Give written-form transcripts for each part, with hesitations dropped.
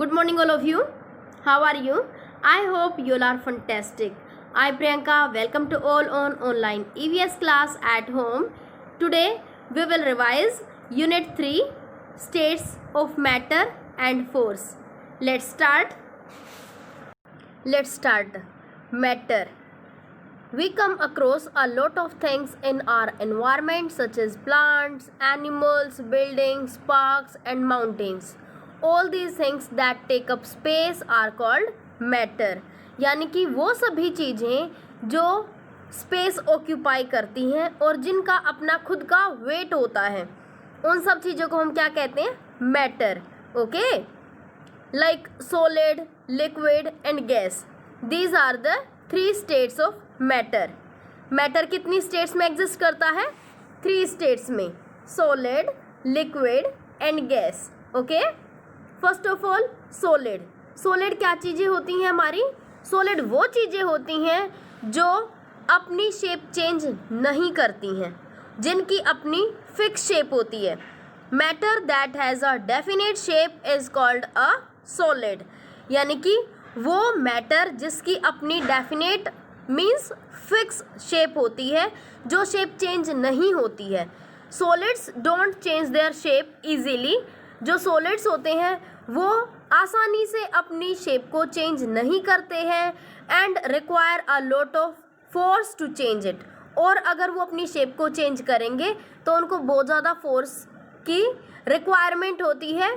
Good morning, all of you. How are you? I hope you all are fantastic. I, Priyanka, welcome to all on online EVS class at home. Today, we will revise Unit 3 States of Matter and Force. Let's start. Matter. We come across a lot of things in our environment such as plants, animals, buildings, parks and mountains. All these things that take up space are called matter. यानी कि वो सभी चीज़ें जो space occupy करती हैं और जिनका अपना खुद का वेट होता है, उन सब चीज़ों को हम क्या कहते हैं? Matter. Okay, like solid, liquid and gas. These are the 3 states of matter. Matter कितनी स्टेट्स में एग्जिस्ट करता है? 3 स्टेट्स में, solid, liquid and gas. Okay, first of all solid. Solid क्या चीज़ें होती हैं हमारी? सॉलिड वो चीज़ें होती हैं जो अपनी शेप चेंज नहीं करती हैं, जिनकी अपनी फिक्स शेप होती है. Matter that has a definite shape is called a solid. यानी कि वो मैटर जिसकी अपनी डेफिनेट मीन्स फिक्स शेप होती है, जो शेप चेंज नहीं होती है. Solids don't change their shape easily. जो सॉलिड्स होते हैं वो आसानी से अपनी शेप को चेंज नहीं करते हैं and require a lot of force to change it. और अगर वो अपनी शेप को चेंज करेंगे तो उनको बहुत ज़्यादा फोर्स की रिक्वायरमेंट होती है.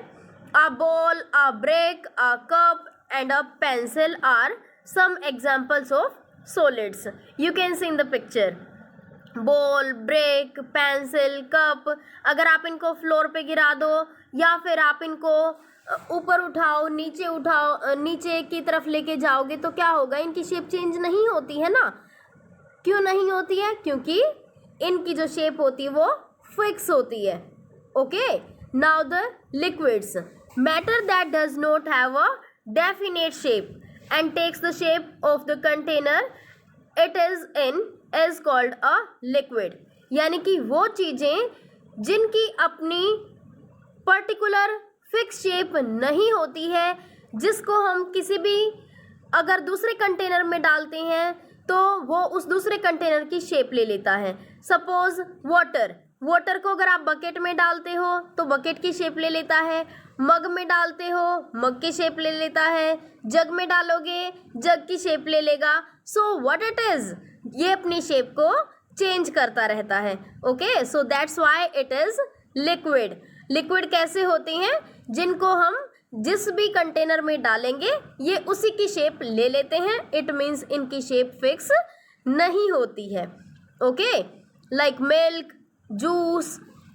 A ball, a brick, a cup and a pencil are some examples of solids. You can see in the picture. Ball, brick, pencil, cup. अगर आप इनको फ्लोर पे गिरा दो या फिर आप इनको ऊपर उठाओ, नीचे उठाओ, नीचे की तरफ लेके जाओगे तो क्या होगा? इनकी शेप चेंज नहीं होती है ना. क्यों नहीं होती है? क्योंकि इनकी जो शेप होती है वो फिक्स होती है. Okay, now the liquids. Matter that does not have a definite shape and takes the shape of the container it is in is called a liquid. यानी कि वो चीज़ें जिनकी अपनी पर्टिकुलर फिक्स शेप नहीं होती है, जिसको हम किसी भी अगर दूसरे कंटेनर में डालते हैं तो वो उस दूसरे कंटेनर की शेप ले लेता है. सपोज वाटर को अगर आप बकेट में डालते हो तो बकेट की शेप ले लेता है. मग में डालते हो, मग की शेप ले लेता है. जग में डालोगे, जग की शेप ले लेगा. सो व्हाट इट इज, ये अपनी शेप को चेंज करता रहता है. Okay, so that's why it is liquid. Liquid कैसे होते हैं? जिनको हम जिस भी कंटेनर में डालेंगे ये उसी की शेप ले लेते हैं. इट मीन्स इनकी शेप फिक्स नहीं होती है. Okay, like milk, juice,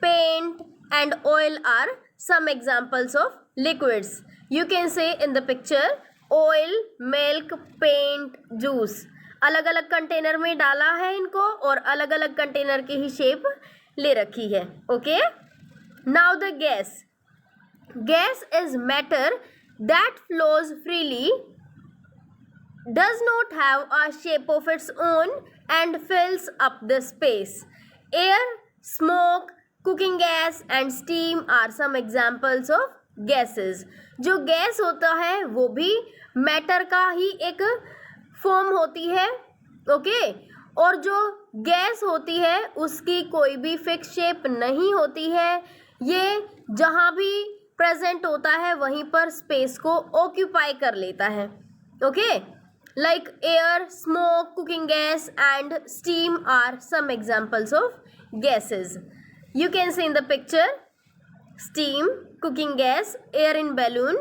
paint and oil are some examples of liquids. You can say in the picture oil, milk, paint, juice. अलग अलग कंटेनर में डाला है इनको और अलग अलग कंटेनर की ही शेप ले रखी है. Okay, now the gas. Gas is matter that flows freely, does not have a shape of its own and fills up the space. Air, smoke, cooking gas and steam are some examples of gases. जो gas होता है वो भी matter का ही एक form होती है. Okay, और जो गैस होती है उसकी कोई भी फिक्स शेप नहीं होती है. ये जहाँ भी प्रेजेंट होता है वहीं पर स्पेस को ऑक्यूपाई कर लेता है. Okay, like air, smoke, cooking gas and steam are some examples of gases. You can see in the picture steam, cooking gas, air in balloon,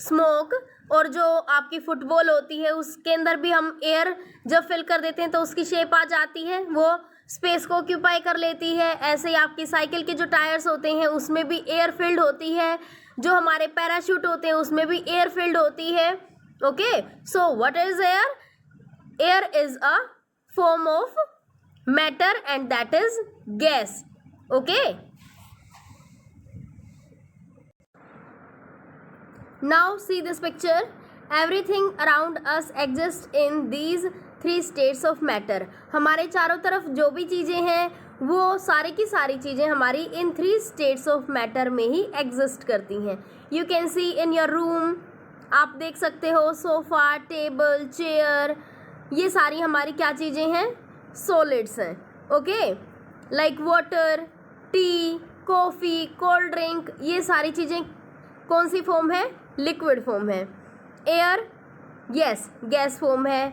smoke. और जो आपकी फुटबॉल होती है उसके अंदर भी हम एयर जब फिल कर देते हैं तो उसकी शेप आ जाती है, वो स्पेस को ऑक्यूपाई कर लेती है. ऐसे ही आपकी साइकिल के जो टायर्स होते हैं उसमें भी एयर फिल्ड होती है. जो हमारे पैराशूट होते हैं उसमें भी एयर फिल्ड होती है. Okay, so what is air? Air is a form of matter and that is gas. Okay, now see this picture. Everything around us exists in these 3 states of matter. हमारे चारों तरफ जो भी चीज़ें हैं वो सारी की सारी चीज़ें हमारी इन 3 स्टेट्स ऑफ मैटर में ही एग्जिस्ट करती हैं। You can see in your room, आप देख सकते हो सोफ़ा, टेबल, चेयर, ये सारी हमारी क्या चीज़ें हैं, सॉलिड्स हैं। Okay, like water, T, coffee, cold drink, ये सारी चीज़ें कौन सी फॉर्म है, लिक्विड फॉर्म है। एयर, यस, गैस फॉर्म है।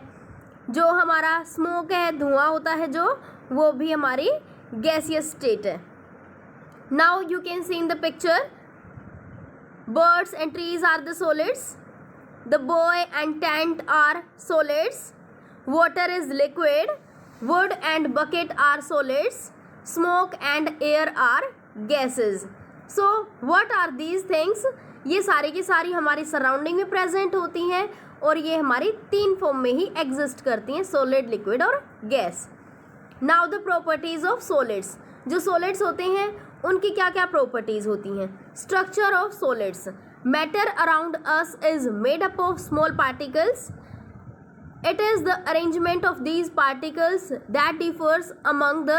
जो हमारा स्मोक है, धुआं होता है जो, वो भी हमारी गैसियस स्टेट है। Now you can see in the picture, birds and trees are the solids, the boy and tent are solids, water is liquid, wood and bucket are solids, smoke and air are gases. So what are these things? ये सारी की सारी हमारी surrounding में present होती हैं और ये हमारी 3 फॉर्म में ही एग्जिस्ट करती हैं, सॉलिड, लिक्विड और gas. Now the properties of solids, जो सॉलिड्स होते हैं उनकी क्या क्या प्रॉपर्टीज होती हैं। Structure of solids, matter around us is made up of small particles, it is the arrangement of these particles that differs among the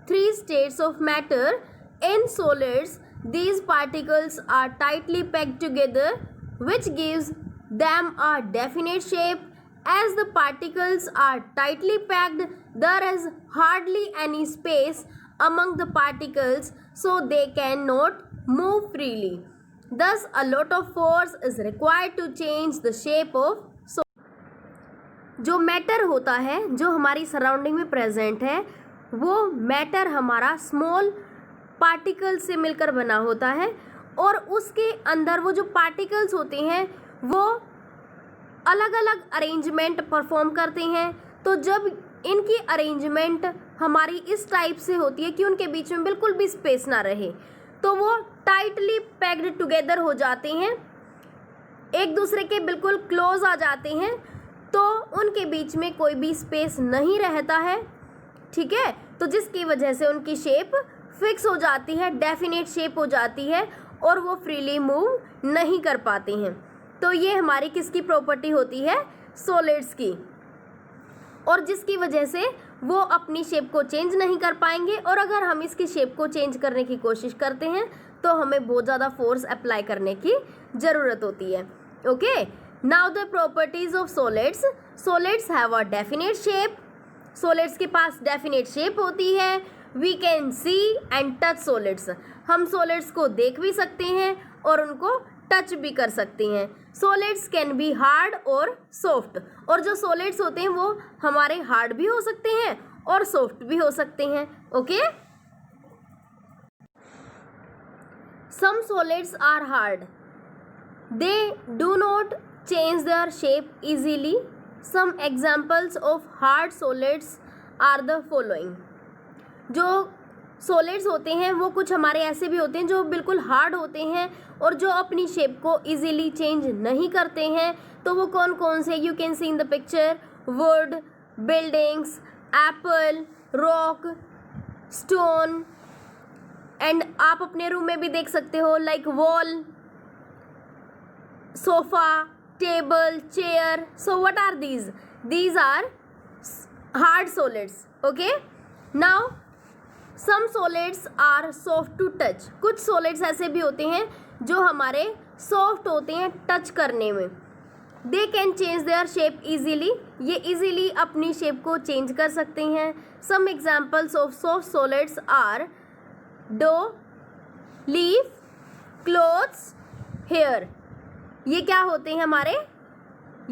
3 states of matter. In solids these particles are tightly packed together which gives them a definite shape. As the particles are tightly packed, there is hardly any space among the particles, so they cannot move freely. Thus a lot of force is required to change the shape of solid. जो matter होता है, जो हमारी surrounding में present है, वो matter हमारा small particle से मिलकर बना होता है और उसके अंदर वो जो पार्टिकल्स होते हैं वो अलग अलग अरेंजमेंट परफॉर्म करते हैं। तो जब इनकी अरेंजमेंट हमारी इस टाइप से होती है कि उनके बीच में बिल्कुल भी स्पेस ना रहे, तो वो टाइटली पैक्ड टुगेदर हो जाते हैं, एक दूसरे के बिल्कुल क्लोज आ जाते हैं, तो उनके बीच में कोई भी स्पेस नहीं रहता है। ठीक है, तो जिसकी वजह से उनकी शेप फिक्स हो जाती है, डेफिनेट शेप हो जाती है और वो फ्रीली मूव नहीं कर पाते हैं। तो ये हमारी किसकी प्रॉपर्टी होती है, सॉलिड्स की, और जिसकी वजह से वो अपनी शेप को चेंज नहीं कर पाएंगे और अगर हम इसकी शेप को चेंज करने की कोशिश करते हैं तो हमें बहुत ज़्यादा फोर्स अप्लाई करने की ज़रूरत होती है। Okay, now the properties of solids, solids have a definite shape, solids के पास डेफिनेट शेप होती है। We can see and touch solids, हम सॉलिड्स को देख भी सकते हैं और उनको टच भी कर सकते हैं। सॉलिड्स कैन बी हार्ड और सॉफ्ट, और जो सॉलिड्स होते हैं वो हमारे हार्ड भी हो सकते हैं और सॉफ्ट भी हो सकते हैं। Okay, some solids are hard, they do not change their shape easily. Some examples of hard solids are the following. जो सॉलिड्स होते हैं वो कुछ हमारे ऐसे भी होते हैं जो बिल्कुल हार्ड होते हैं और जो अपनी शेप को इजीली चेंज नहीं करते हैं। तो वो कौन कौन से, you can see in the picture, wood, buildings, apple, rock, stone, and आप अपने रूम में भी देख सकते हो like wall, sofa, table, chair. So what are these? These are hard solids. Okay, now some solids are soft to touch, कुछ solids ऐसे भी होते हैं जो हमारे सॉफ्ट होते हैं टच करने में। They can change their shape easily, ये इजीली अपनी शेप को चेंज कर सकते हैं। Some examples of soft solids are dough, leaf, clothes, hair. ये क्या होते हैं हमारे?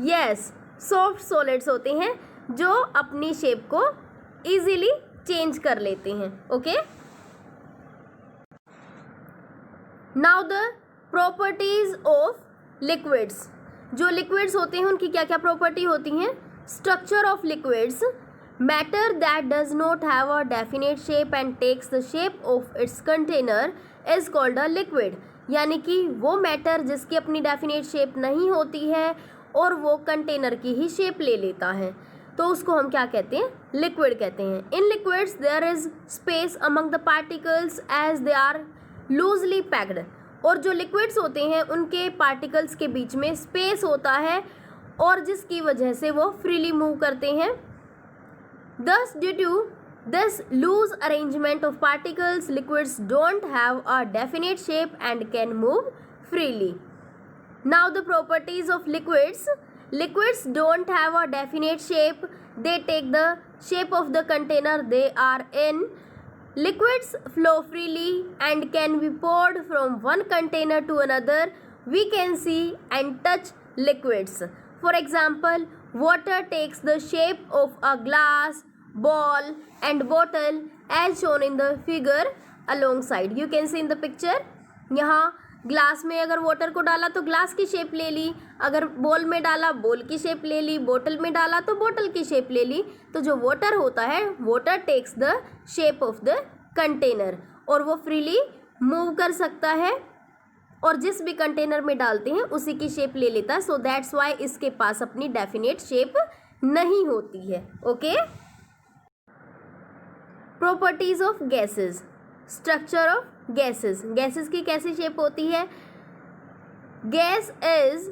यस, सॉफ्ट सॉलिड्स होते हैं जो अपनी शेप को इजीली चेंज कर लेते हैं। Okay, now the properties of liquids, जो लिक्विड्स होते हैं उनकी क्या क्या प्रॉपर्टी होती हैं। Structure of liquids, matter that does not have a definite shape and takes the shape of its container is called a liquid, यानी कि वो मैटर जिसकी अपनी डेफिनेट शेप नहीं होती है और वो कंटेनर की ही शेप ले लेता है, तो उसको हम क्या कहते हैं? लिक्विड कहते हैं। In liquids there is space among the particles as they are loosely packed, और जो लिक्विड्स होते हैं उनके पार्टिकल्स के बीच में स्पेस होता है और जिसकी वजह से वो फ्रीली मूव करते हैं। Thus, due to This loose arrangement of particles, liquids don't have a definite shape and can move freely. Now the properties of liquids. Liquids don't have a definite shape. They take the shape of the container they are in. Liquids flow freely and can be poured from one container to another. We can see and touch liquids. For example, water takes the shape of a glass, ball and bottle as shown in the figure alongside. You can see in the picture. यहाँ glass में अगर water को डाला तो glass की shape ले ली, अगर ball में डाला बॉल की शेप ले ली, बोतल में डाला तो बोतल की शेप ले ली. तो जो वाटर होता है water takes the shape of the container और वो फ्रीली मूव कर सकता है और जिस भी कंटेनर में डालते हैं उसी की शेप ले लेता है. सो दैट्स वाई इसके पास अपनी डेफिनेट शेप नहीं होती है. Okay. Properties of gases. Structure of gases. Gases की कैसी शेप होती है? Gas is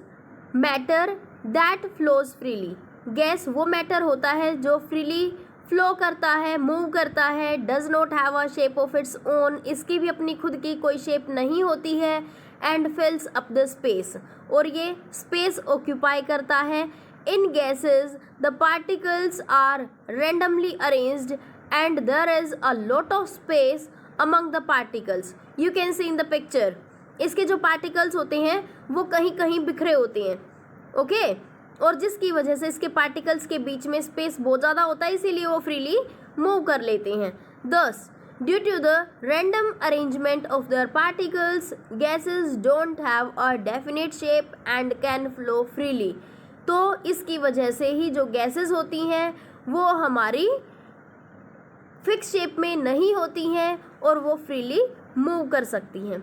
matter that flows freely. Gas वो मैटर होता है जो फ्रीली फ्लो करता है, मूव करता है. Does not have a shape of its own. इसकी भी अपनी खुद की कोई शेप नहीं होती है. And fills up the space. और ये स्पेस ऑक्यूपाई करता है. In gases the particles are randomly arranged and there is a lot of space among the particles. You can see in the picture. इसके जो particles होते हैं वो कहीं कहीं बिखरे होते हैं. ओके. और जिसकी वजह से इसके particles के बीच में space बहुत ज़्यादा होता है, इसीलिए वो freely move कर लेते हैं. Thus, due to the random arrangement of their particles, gases don't have a definite shape and can flow freely. तो इसकी वजह से ही जो gases होती हैं वो हमारी फिक्स शेप में नहीं होती हैं और वो फ्रीली मूव कर सकती हैं.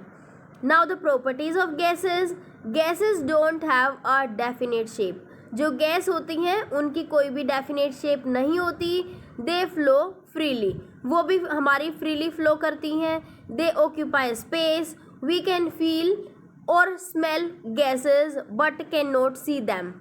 Now the properties of gases. Gases don't have a definite shape. जो गैस होती हैं उनकी कोई भी डेफिनेट शेप नहीं होती. They flow freely. वो भी हमारी फ्रीली फ्लो करती हैं. They occupy space. We can feel और smell gases but can not see them.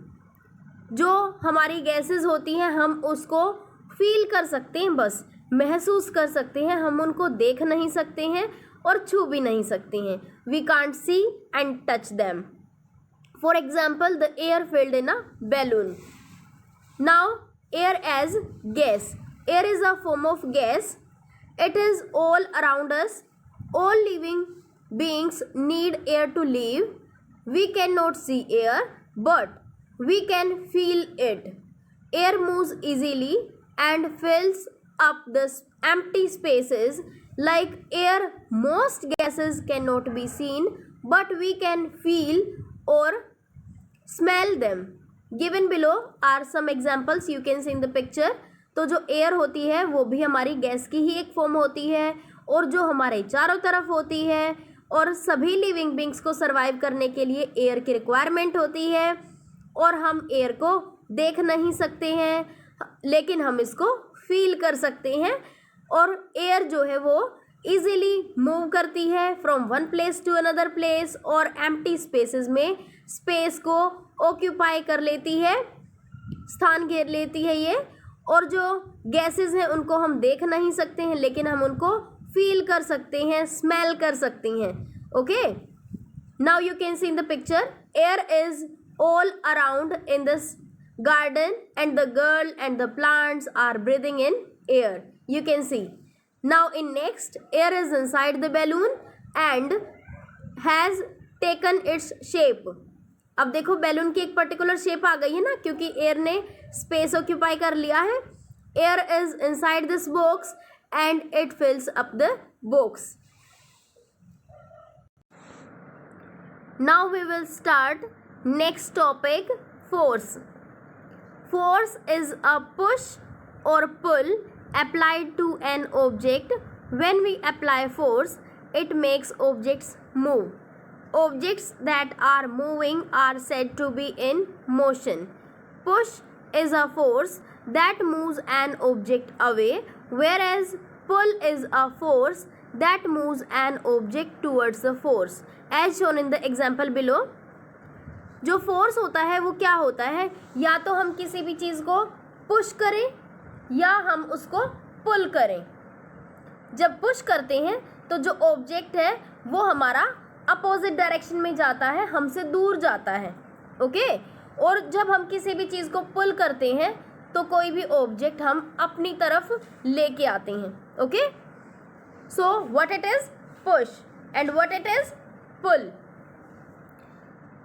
जो हमारी गैसेस होती हैं हम उसको फील कर सकते हैं, बस महसूस कर सकते हैं. हम उनको देख नहीं सकते हैं और छू भी नहीं सकते हैं. We can't see and touch them. For example the air filled in a balloon. Now air as gas. Air is a form of gas. It is all around us. All living beings need air to live. We can not see air but we can feel it. Air moves easily and fills up the empty spaces like air. Most gases cannot be seen but we can feel or smell them. Given below are some examples you can see in the picture. तो जो air होती है वो भी हमारी gas की ही एक form होती है और जो हमारे चारों तरफ होती है और सभी लिविंग बींग्स को सर्वाइव करने के लिए एयर की रिक्वायरमेंट होती है. और हम एयर को देख नहीं सकते हैं लेकिन हम इसको फील कर सकते हैं. और एयर जो है वो इजीली मूव करती है from one place to another place और एम्प्टी स्पेसेस में स्पेस को ऑक्यूपाई कर लेती है, स्थान घेर लेती है ये. और जो गैसेस हैं उनको हम देख नहीं सकते हैं लेकिन हम उनको फील कर सकते हैं, स्मेल कर सकते हैं. Okay. Now you can see in the picture. Air is all around in this garden and the girl and the plants are breathing in air. You can see. Now in next, air is inside the balloon and has taken its shape. अब देखो balloon की एक particular shape आ गई है ना, क्योंकि air ने space occupy कर लिया है. Air is inside this box and it फिल्स up the box. Now we will start next topic, force. Force is a push or pull applied to an object. When we apply force, it makes objects move. Objects that are moving are said to be in motion. Push is a force that moves an object away, whereas pull is a force that moves an object towards the force. As shown in the example below. जो force होता है वो क्या होता है? या तो हम किसी भी चीज़ को पुश करें या हम उसको पुल करें। जब पुश करते हैं तो जो ऑब्जेक्ट है वो हमारा अपोजिट डायरेक्शन में जाता है, हमसे दूर जाता है। ओके, और जब हम किसी भी चीज़ को पुल करते हैं तो कोई भी ऑब्जेक्ट हम अपनी तरफ लेके आते हैं। Okay, so what it is? Push and what it is? Pull.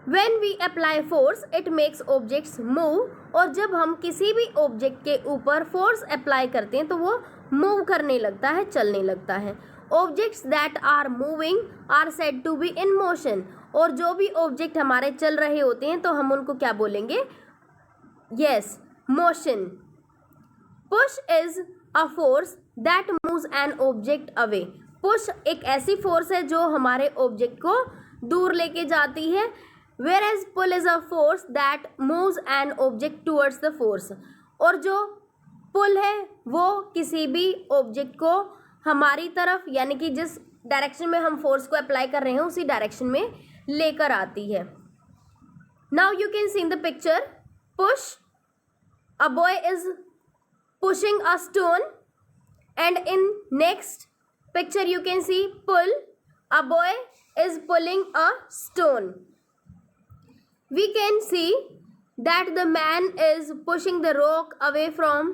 When we apply force, it makes objects move, और जब हम किसी भी ऑब्जेक्ट के ऊपर फोर्स अप्लाई करते हैं तो वो मूव करने लगता है, चलने लगता है। Objects that are moving are said to be in motion, और जो भी ऑब्जेक्ट हमारे चल रहे होते हैं तो हम उनको क्या बोलेंगे? Yes, motion. Push is a force that moves an object away. Push एक ऐसी फोर्स है जो हमारे ऑब्जेक्ट को दूर लेके जाती है, whereas pull is a force that moves an object towards the force, और जो पुल है वो किसी भी ऑब्जेक्ट को हमारी तरफ, यानी कि जिस डायरेक्शन में हम फोर्स को अप्लाई कर रहे हैं उसी डायरेक्शन में लेकर आती है। Now you can see in the picture, push, a boy is pushing a stone, and in next picture you can see pull, a boy is pulling a stone. We can see that the man is pushing the rock away from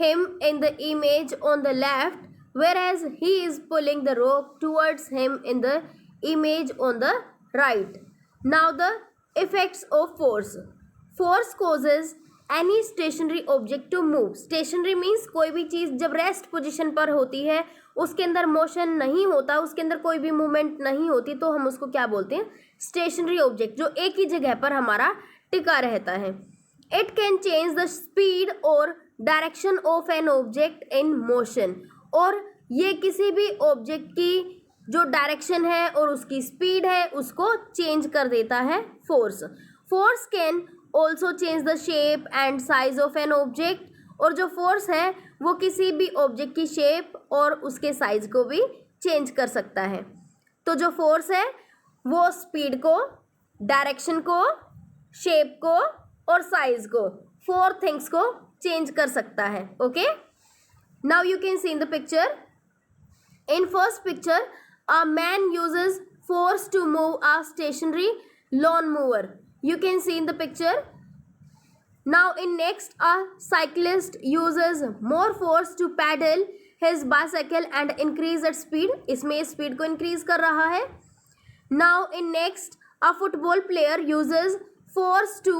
him in the image on the left, whereas he is pulling the rock towards him in the image on the right. Now the effects of force. Force causes any stationary object to move. Stationary means कोई भी चीज़ जब rest position पर होती है, उसके अंदर motion नहीं होता, उसके अंदर कोई भी मूवमेंट नहीं होती, तो हम उसको क्या बोलते हैं? स्टेशनरी ऑब्जेक्ट, जो एक ही जगह पर हमारा टिका रहता है। It can change the speed और direction of an object in motion, और ये किसी भी ऑब्जेक्ट की जो डायरेक्शन है और उसकी स्पीड है उसको चेंज कर देता है force. Force can also change the shape and size of an object, और जो फोर्स है वो किसी भी ऑब्जेक्ट की शेप और उसके साइज को भी चेंज कर सकता है। तो जो फोर्स है वो स्पीड को, डायरेक्शन को, शेप को और साइज को, 4 थिंग्स को चेंज कर सकता है। Okay, now you can see in the picture. In first picture, a man uses force to move a stationary lawn mower. You can see in the picture. Now in next, a cyclist uses more force to pedal his bicycle and increase its speed. इसमें speed को increase कर रहा है। Now in next, a football player uses force to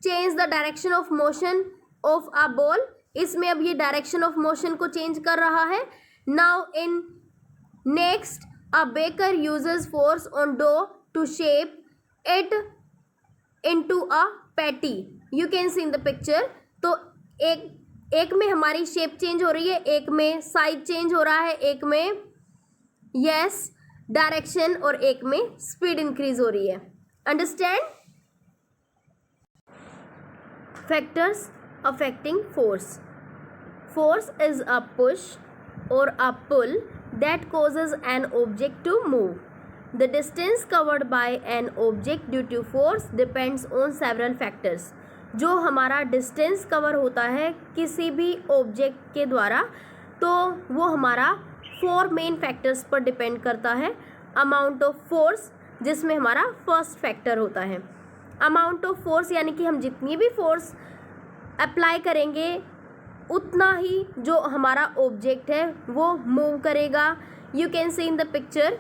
change the direction of motion of a ball. इसमें अब ये direction of motion को change कर रहा है। Now in next, a baker uses force on dough to shape it into a patty. You can see in the picture. तो एक में हमारी शेप चेंज हो रही है, एक में साइज चेंज हो रहा है, एक में यस डायरेक्शन और एक में स्पीड इंक्रीज हो रही है। Understand? Factors affecting force. Force is a push or a pull that causes an object to move. The distance covered by an object due to force depends on several factors. जो हमारा distance cover होता है किसी भी object के द्वारा तो वो हमारा 4 मेन फैक्टर्स पर डिपेंड करता है। अमाउंट ऑफ फोर्स, जिसमें हमारा फर्स्ट फैक्टर होता है। अमाउंट ऑफ फोर्स यानी कि हम जितनी भी फोर्स अप्लाई करेंगे उतना ही जो हमारा ऑब्जेक्ट है वो मूव करेगा। You can see in the picture,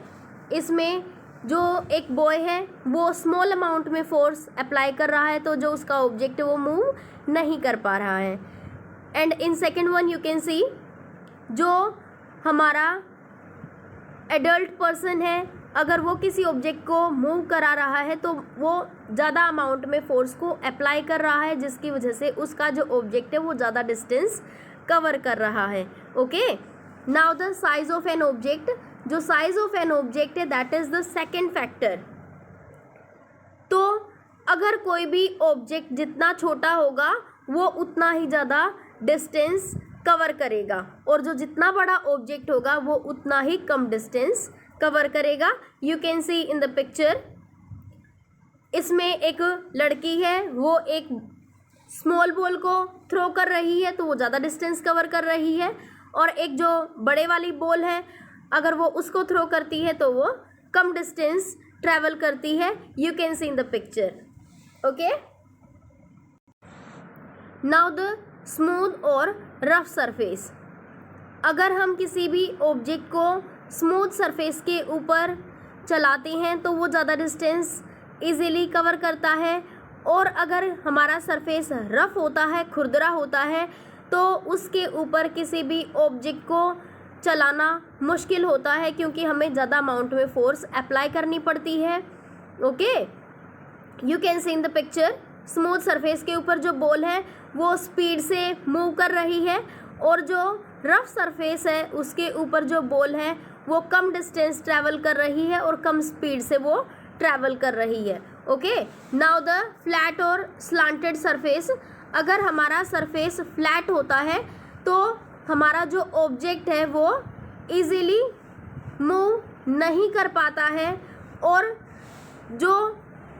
इसमें जो एक बॉय है वो स्मॉल अमाउंट में फोर्स अप्लाई कर रहा है तो जो उसका ऑब्जेक्ट है वो मूव नहीं कर पा रहा है। And in second one you can सी, जो हमारा एडल्ट पर्सन है अगर वो किसी ऑब्जेक्ट को मूव करा रहा है तो वो ज़्यादा अमाउंट में फोर्स को अप्लाई कर रहा है, जिसकी वजह से उसका जो ऑब्जेक्ट है वो ज़्यादा डिस्टेंस कवर कर रहा है। Okay, now the size of an object, जो साइज ऑफ एन ऑब्जेक्ट है that is the second factor. तो अगर कोई भी ऑब्जेक्ट जितना छोटा होगा वो उतना ही ज़्यादा डिस्टेंस कवर करेगा, और जो जितना बड़ा ऑब्जेक्ट होगा वो उतना ही कम डिस्टेंस कवर करेगा। You can see in the picture, इसमें एक लड़की है वो एक स्मॉल बॉल को थ्रो कर रही है तो वो ज़्यादा डिस्टेंस कवर कर रही है, और एक जो बड़े वाली बॉल है अगर वो उसको थ्रो करती है तो वो कम डिस्टेंस ट्रैवल करती है. You can see in the picture. Okay, now the smooth और रफ सरफेस. अगर हम किसी भी ऑब्जेक्ट को स्मूथ सरफेस के ऊपर चलाते हैं तो वो ज़्यादा डिस्टेंस इजीली कवर करता है, और अगर हमारा सरफेस रफ होता है, खुरदरा होता है, तो उसके ऊपर किसी भी ऑब्जेक्ट को चलाना मुश्किल होता है क्योंकि हमें ज़्यादा अमाउंट में फोर्स अप्लाई करनी पड़ती है. Okay, you can see in the picture. Smooth surface के ऊपर जो बॉल है वो स्पीड से मूव कर रही है, और जो रफ सरफेस है उसके ऊपर जो बॉल है वो कम डिस्टेंस ट्रैवल कर रही है और कम स्पीड से वो ट्रैवल कर रही है. ओके, नाउ द फ्लैट और स्लांटेड सरफेस. अगर हमारा सरफेस फ्लैट होता है तो हमारा जो ऑब्जेक्ट है वो इजीली मूव नहीं कर पाता है, और जो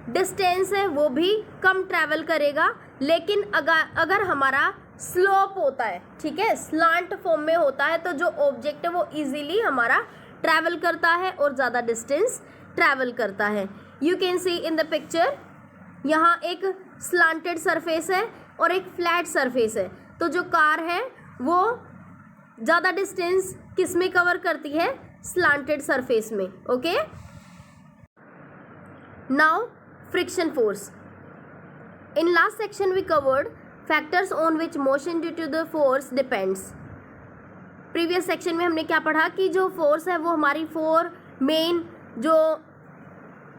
डिस्टेंस है वो भी कम ट्रैवल करेगा. लेकिन अगर हमारा स्लोप होता है, ठीक है, स्लांट फॉर्म में होता है, तो जो ऑब्जेक्ट है वो इजीली हमारा ट्रैवल करता है और ज़्यादा डिस्टेंस ट्रैवल करता है. You can see in the picture. यहाँ एक स्लांटेड सरफेस है और एक फ्लैट सरफेस है, तो जो कार है वो ज़्यादा डिस्टेंस किस में कवर करती है? स्लांटेड सरफेस में. Okay, now friction force. In last section we covered factors on which motion due to the force depends. Previous section में हमने क्या पढ़ा कि जो फोर्स है वो हमारी 4 मेन जो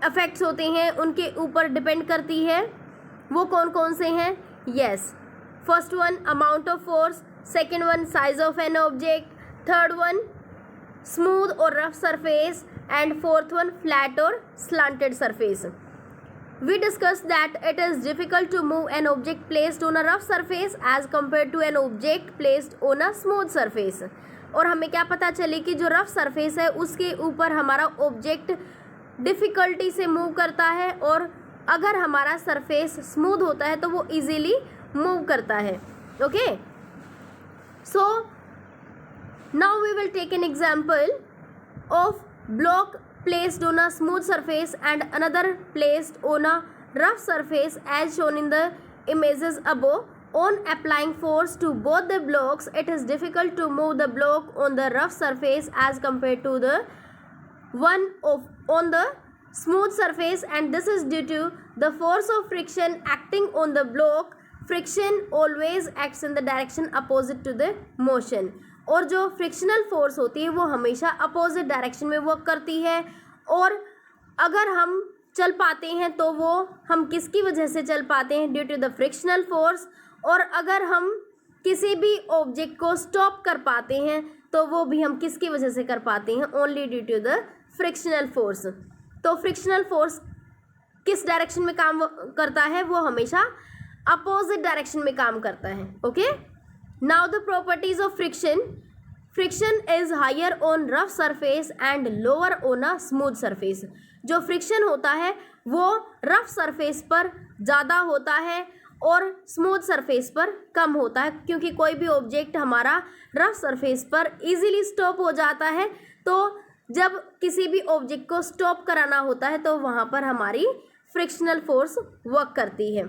इफेक्ट्स होते हैं उनके ऊपर डिपेंड करती है. वो कौन कौन से हैं? Yes, first one amount of force, second one size of an object, third one smooth और rough surface, and fourth one flat और slanted surface. We discussed that it is difficult to move an object placed on a rough surface as compared to an object placed on a smooth surface. और हमें क्या पता चले कि जो rough surface है उसके ऊपर हमारा ऑब्जेक्ट डिफ़िकल्टी से मूव करता है, और अगर हमारा सरफेस स्मूथ होता है तो वो इजीली मूव करता है. Okay, so now we will take an example of block placed on a smooth surface and another placed on a rough surface as shown in the images above. On applying force to both the blocks, it is difficult to move the block on the rough surface as compared to the one on the smooth surface, and this is due to the force of friction acting on the block. Friction always acts in the direction opposite to the motion. और जो frictional force होती है वो हमेशा opposite direction में work करती है, और अगर हम चल पाते हैं तो वो हम किसकी वजह से चल पाते हैं? Due to the frictional force. और अगर हम किसी भी ऑब्जेक्ट को स्टॉप कर पाते हैं तो वो भी हम किसकी वजह से कर पाते हैं? Only due to the frictional force. तो फ्रिक्शनल फोर्स किस डायरेक्शन में काम करता है? वो हमेशा अपोजिट डायरेक्शन में काम करता है. Okay, now the properties of friction. Friction is higher on rough surface and lower on a smooth surface. जो फ्रिक्शन होता है वो रफ सरफेस पर ज़्यादा होता है और स्मूथ सरफेस पर कम होता है, क्योंकि कोई भी ऑब्जेक्ट हमारा रफ सरफेस पर इजीली स्टॉप हो जाता है, तो जब किसी भी ऑब्जेक्ट को स्टॉप कराना होता है तो वहाँ पर हमारी फ्रिक्शनल फोर्स वर्क करती है.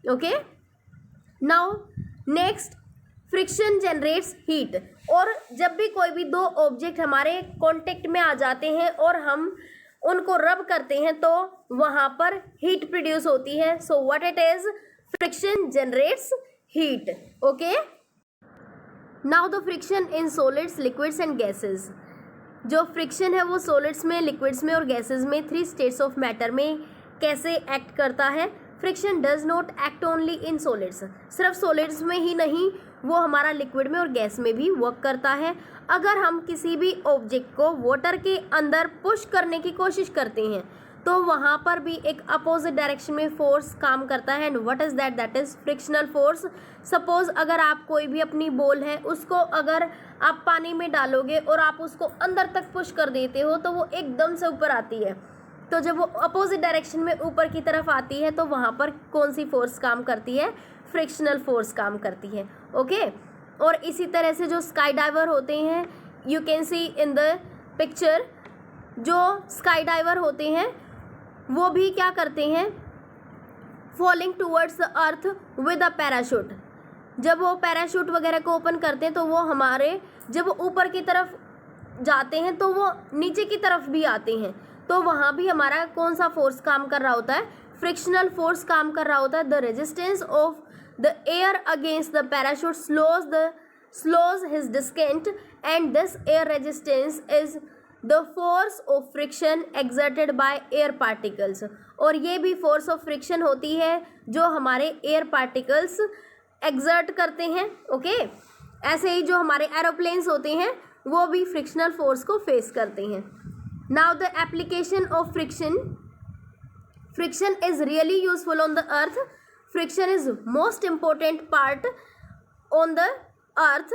Okay, now next, friction generates heat. और जब भी कोई भी दो ऑब्जेक्ट हमारे कांटेक्ट में आ जाते हैं और हम उनको रब करते हैं तो वहाँ पर हीट प्रोड्यूस होती है. सो what it is? Friction generates heat. Okay, now the friction in solids, liquids and gases. जो फ्रिक्शन है वो सॉलिड्स में, लिक्विड्स में और गैसेस में 3 स्टेट्स ऑफ मैटर में कैसे एक्ट करता है? Friction does not act only in solids. सिर्फ सॉलिड्स में ही नहीं, वो हमारा लिक्विड में और गैस में भी वर्क करता है. अगर हम किसी भी ऑब्जेक्ट को वाटर के अंदर पुश करने की कोशिश करते हैं तो वहाँ पर भी एक अपोजिट डायरेक्शन में फोर्स काम करता है. And what is that? That is frictional force. Suppose अगर आप कोई भी अपनी बॉल है उसको अगर आप पानी में डालोगे और आप उसको अंदर तक पुश कर देते हो तो वो एकदम से ऊपर आती है. तो जब वो अपोजिट डायरेक्शन में ऊपर की तरफ आती है तो वहाँ पर कौन सी फोर्स काम करती है? फ्रिक्शनल फोर्स काम करती है. ओके, और इसी तरह से जो स्काई डाइवर होते हैं, you can see in the picture, जो स्काई डाइवर होते हैं वो भी क्या करते हैं, falling towards the earth with a parachute. जब वो पैराशूट वगैरह को ओपन करते हैं तो वो हमारे जब ऊपर की तरफ जाते हैं तो वो नीचे की तरफ भी आते हैं, तो वहाँ भी हमारा कौन सा फोर्स काम कर रहा होता है, फ्रिक्शनल फोर्स काम कर रहा होता है। The resistance of the air against the parachute slows his descent, and this air resistance is the force of friction exerted by air particles। और ये भी फोर्स ऑफ फ्रिक्शन होती है जो हमारे एयर पार्टिकल्स एक्सर्ट करते हैं। ओके, ऐसे ही जो हमारे एरोप्लेन्स होते हैं वो भी फ्रिक्शनल फोर्स को फेस करते हैं। Now the application of friction is really useful on the earth. Friction is most important part on the earth.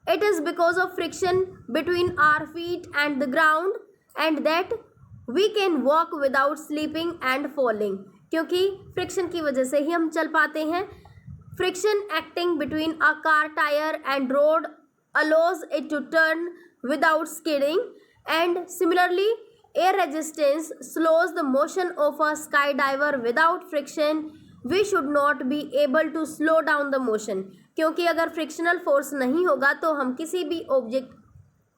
It is because of friction between our feet and the ground and that we can walk without slipping and falling। क्योंकि friction की वजह से ही हम चल पाते हैं। Friction acting between a car tire and road allows it to turn without skidding, and similarly air resistance slows the motion of a skydiver। Without friction we should not be able to slow down the motion। क्योंकि अगर frictional force नहीं होगा तो हम किसी भी object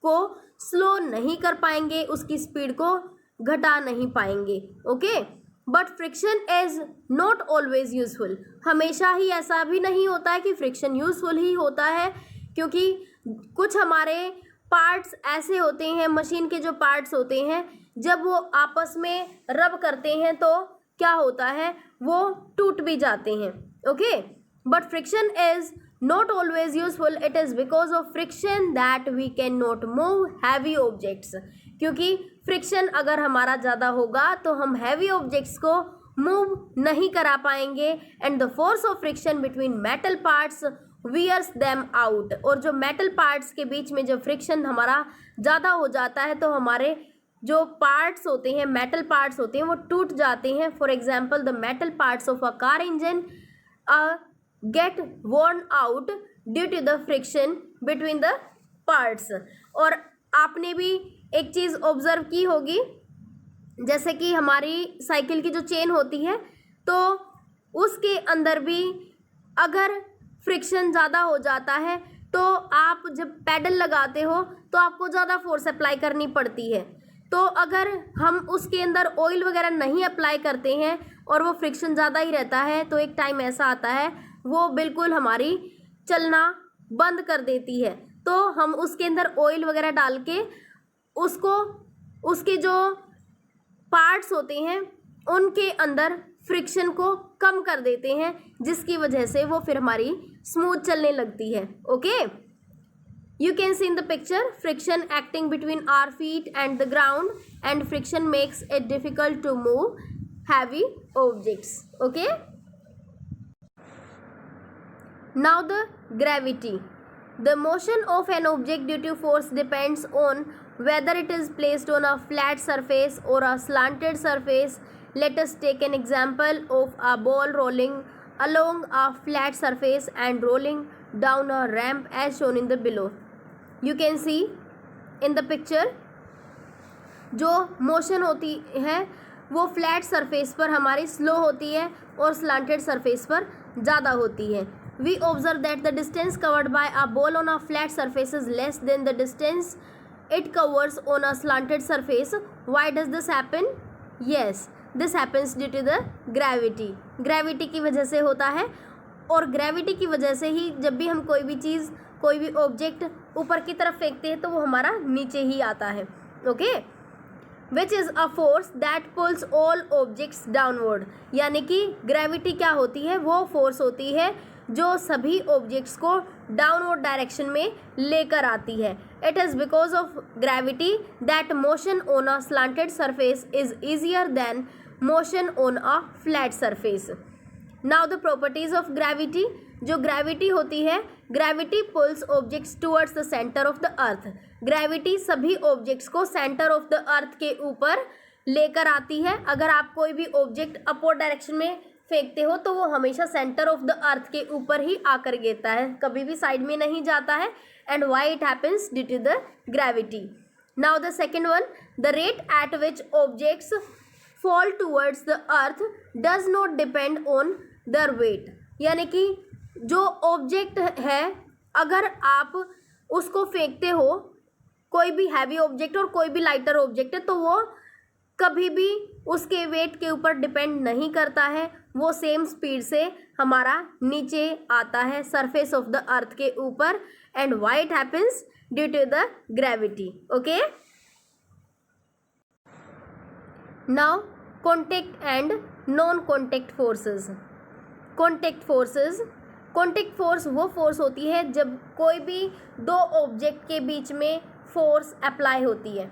को slow नहीं कर पाएंगे, उसकी स्पीड को घटा नहीं पाएंगे। Okay, but friction is not always useful. हमेशा ही ऐसा भी नहीं होता है कि फ्रिक्शन यूजफुल ही होता है, क्योंकि कुछ हमारे पार्ट्स ऐसे होते हैं, मशीन के जो पार्ट्स होते हैं, जब वो आपस में रब करते हैं तो क्या होता है, वो टूट भी जाते हैं। Okay, but friction is not always useful। It is because of friction that we cannot move heavy objects। क्योंकि फ्रिक्शन अगर हमारा ज़्यादा होगा तो हम हैवी ऑब्जेक्ट्स को मूव नहीं करा पाएंगे। And the force of friction between metal parts wears them out। और जो मेटल पार्ट्स के बीच में जब फ्रिक्शन हमारा ज़्यादा हो जाता है तो हमारे जो पार्ट्स होते हैं, मेटल पार्ट्स होते हैं, वो टूट जाते हैं। For example the metal parts of a car engine get worn out due to the friction between the parts। और आपने भी एक चीज़ ऑब्जर्व की होगी, जैसे कि हमारी साइकिल की जो चेन होती है तो उसके अंदर भी अगर फ्रिक्शन ज़्यादा हो जाता है तो आप जब पैडल लगाते हो तो आपको ज़्यादा फोर्स अप्लाई करनी पड़ती है। तो अगर हम उसके अंदर ऑयल वगैरह नहीं अप्लाई करते हैं और वो फ्रिक्शन ज़्यादा ही रहता है तो एक टाइम ऐसा आता है वो बिल्कुल हमारी चलना बंद कर देती है। तो हम उसके अंदर ऑयल वगैरह डाल के उसको, उसके जो पार्ट्स होते हैं उनके अंदर फ्रिक्शन को कम कर देते हैं, जिसकी वजह से वो फिर हमारी स्मूथ चलने लगती है। Okay, you can see in the picture friction acting between our feet and the ground, and friction makes it difficult to move heavy objects. Okay, now the gravity। The motion of an object due to force depends on whether it is placed on a flat surface or a slanted surface। Let us take an example of a ball rolling along a flat surface and rolling down a ramp as shown in the below। You can see in the picture जो motion होती है वो flat surface पर हमारी slow होती है और slanted surface पर ज़्यादा होती है। We observe that the distance covered by a ball on a flat surface is less than the distance it covers on a slanted surface। Why does this happen? Yes, this happens due to the gravity। Gravity की वजह से होता है, और gravity की वजह से ही जब भी हम कोई भी चीज़, कोई भी ऑब्जेक्ट ऊपर की तरफ फेंकते हैं तो वो हमारा नीचे ही आता है। Okay, which is a force that pools all objects downward. यानी कि ग्रेविटी क्या होती है, वो फोर्स होती है जो सभी ऑब्जेक्ट्स को डाउनवर्ड डायरेक्शन में लेकर आती है। It is because of gravity that motion on a slanted surface is easier than motion on a flat surface. Now the properties of gravity. जो ग्रेविटी होती है, gravity pulls objects towards the centre of the earth. Gravity सभी objects को centre of the earth के ऊपर लेकर आती है। अगर आप कोई भी ऑब्जेक्ट अपवर्ड डायरेक्शन में फेंकते हो तो वो हमेशा सेंटर ऑफ द अर्थ के ऊपर ही आकर गिरता है, कभी भी साइड में नहीं जाता है. And why it happens? Due to the gravity. Now the second one, the rate at which objects fall towards the earth does not depend on their weight. यानी कि जो ऑब्जेक्ट है, अगर आप उसको फेंकते हो, कोई भी हैवी ऑब्जेक्ट और कोई भी लाइटर ऑब्जेक्ट है, तो वो कभी भी उसके वेट के ऊपर डिपेंड नहीं करता है. वो सेम स्पीड से हमारा नीचे आता है सरफेस ऑफ द अर्थ के ऊपर. And why it happens? Due to the gravity. Okay, now contact and non contact forces. Contact forces, contact force वो फोर्स होती है जब कोई भी दो ऑब्जेक्ट के बीच में फोर्स अप्लाई होती है.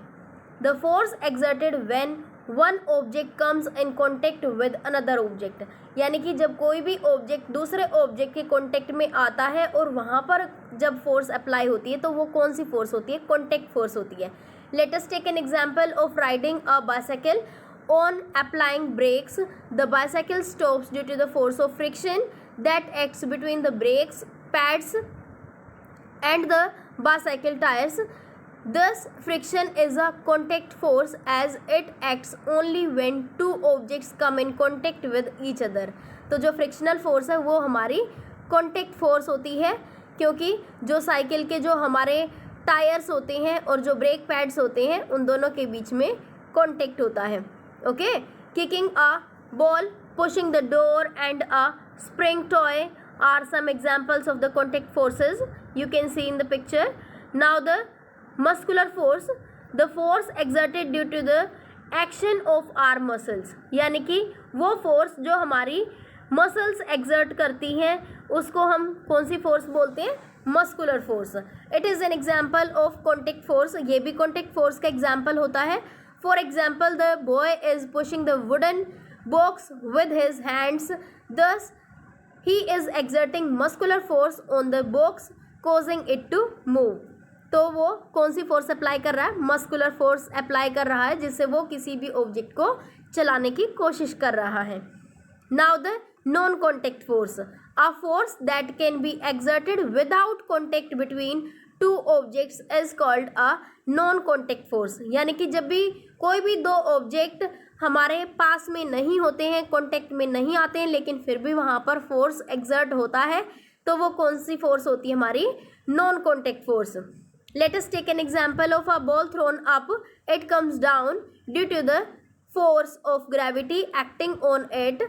The force exerted when one object comes in contact with another object. यानी कि जब कोई भी ऑब्जेक्ट दूसरे ऑब्जेक्ट के कॉन्टेक्ट में आता है और वहाँ पर जब फोर्स अप्लाई होती है, तो वो कौन सी फोर्स होती है? कॉन्टेक्ट फोर्स होती है. Let us take an example of riding a bicycle. On applying brakes, the bicycle stops due to the force of friction that acts between the brakes pads and the bicycle tires. Thus, friction is a contact force as it acts only when two objects come in contact with each other. तो जो frictional force है वो हमारी contact force होती है, क्योंकि जो cycle के जो हमारे टायर्स होते हैं और जो ब्रेक पैड्स होते हैं, उन दोनों के बीच में कॉन्टेक्ट होता है. Okay, kicking a ball, pushing the door and a spring toy are some examples of the contact forces you can see in the picture. Now the muscular force, the force exerted due to the action of our muscles. यानी कि वो force जो हमारी muscles exert करती हैं, उसको हम कौन सी फोर्स बोलते हैं? Muscular force. It is an example of contact force. ये भी कॉन्टेक्ट फोर्स का एग्जाम्पल होता है. For example, the boy is pushing the wooden box with his hands. Thus, he is exerting muscular force on the box, causing it to move. तो वो कौन सी force apply कर रहा है? मस्कुलर फोर्स अप्लाई कर रहा है, जिससे वो किसी भी ऑब्जेक्ट को चलाने की कोशिश कर रहा है. Now the non contact force, a force that can be exerted without contact between two objects is called a non contact force. यानी कि जब भी कोई भी दो ऑब्जेक्ट हमारे पास में नहीं होते हैं, कॉन्टेक्ट में नहीं आते हैं, लेकिन फिर भी वहाँ पर फोर्स एक्सर्ट होता है, तो वो कौन सी फोर्स होती है? हमारी non contact force. Let us take an example of a ball thrown up. It comes down due to the force of gravity acting on it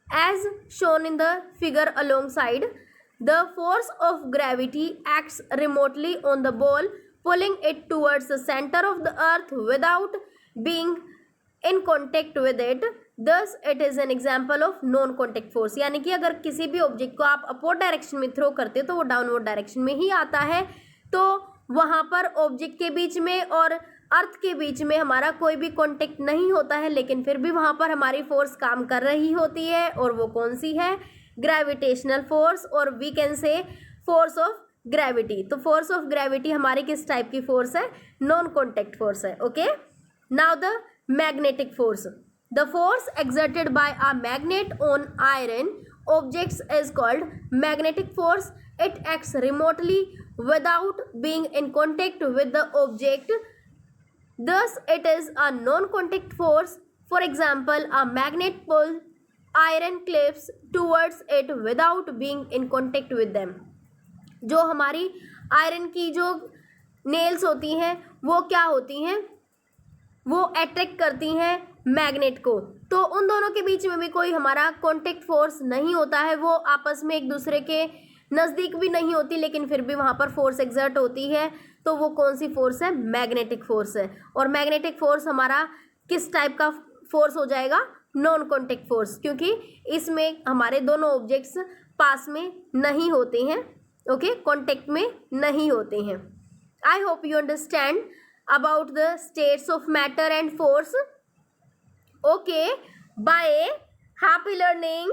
as shown in the figure alongside. The force of gravity acts remotely on the ball, pulling it towards the center of the earth without being in contact with it. Thus it is an example of non contact force. यानी कि अगर किसी भी object को आप upward direction में throw करते हो तो वो डाउनवर्ड डायरेक्शन में ही आता है. तो वहाँ पर ऑब्जेक्ट के बीच में और अर्थ के बीच में हमारा कोई भी कांटेक्ट नहीं होता है, लेकिन फिर भी वहाँ पर हमारी फोर्स काम कर रही होती है. और वो कौन सी है? ग्रेविटेशनल फोर्स, और we can say force of gravity. तो फोर्स ऑफ ग्रेविटी हमारी किस टाइप की फोर्स है? नॉन कॉन्टेक्ट फोर्स है. Okay, now the magnetic force. The force exerted by a magnet on iron objects is called magnetic force. It acts remotely without being in contact with the object. Thus it is a non-contact force. For example, a magnet pulls iron clips towards it without being in contact with them. जो हमारी iron की जो nails होती हैं वो क्या होती हैं? वो अट्रैक्ट करती हैं मैग्नेट को. तो उन दोनों के बीच में भी कोई हमारा कॉन्टेक्ट फोर्स नहीं होता है. वो आपस में एक दूसरे के नज़दीक भी नहीं होती, लेकिन फिर भी वहाँ पर फोर्स एक्सर्ट होती है. तो वो कौन सी फोर्स है? मैग्नेटिक फोर्स है. और मैग्नेटिक फोर्स हमारा किस टाइप का फोर्स हो जाएगा? नॉन कॉन्टेक्ट फोर्स, क्योंकि इसमें हमारे दोनों ऑब्जेक्ट्स पास में नहीं होते हैं. ओके, कॉन्टेक्ट में नहीं होते हैं. I hope you understand about the states of matter and force. Okay, bye, happy learning.